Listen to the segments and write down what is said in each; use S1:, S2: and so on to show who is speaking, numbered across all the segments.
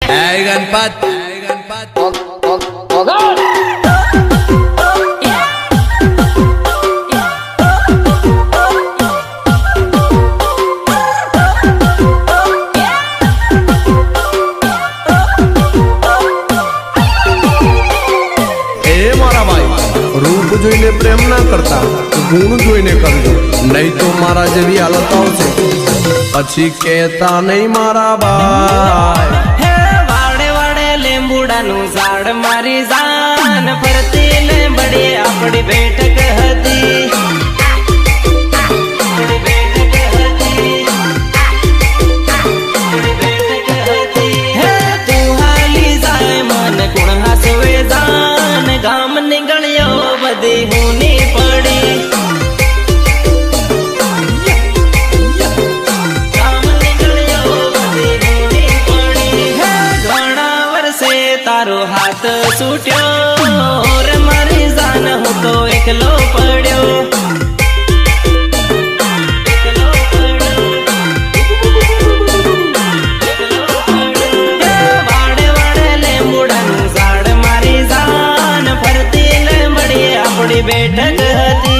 S1: गणपत
S2: रूप જોઈને પ્રેમ ના કરતા ગુણ જોઈને કરજો નહીં તો મારા જેવી હાલત આવશે પછી કહેતા નહીં મારા ભાઈ
S3: હે વાડે વાડે લીંબુડાનું ઝાડ મારી જાન ફરતી લીંબડી આપણી બેઠક હતી હે તું હાલી જાય મન ગુણ હાસવે જાન ગામ નીકળ્યો બધી હુની પડી ગામ નીકળ્યો બધી હુની પડી હે ઘણા વર્ષે તારો હાથ છૂટ્યો રે મારી જાન હું તો એકલો પડ્યો વાડે વાડે લીંબુડાનું ઝાડ મારી જાન ફરતી લીંબડી આપણી બેઠક હતી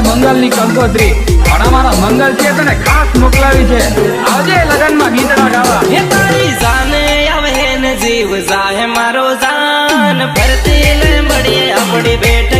S4: મંગલ ની કંકોત્રી પણ અમારા મંગલ છે તને ખાસ મોકલાવી છે આવજે લગન માં ગીતડા ગાવા
S3: હે તારી જાને આવે ને જીવ જાહે મારો જાન ફરતી લીંબડી આપણી બેઠક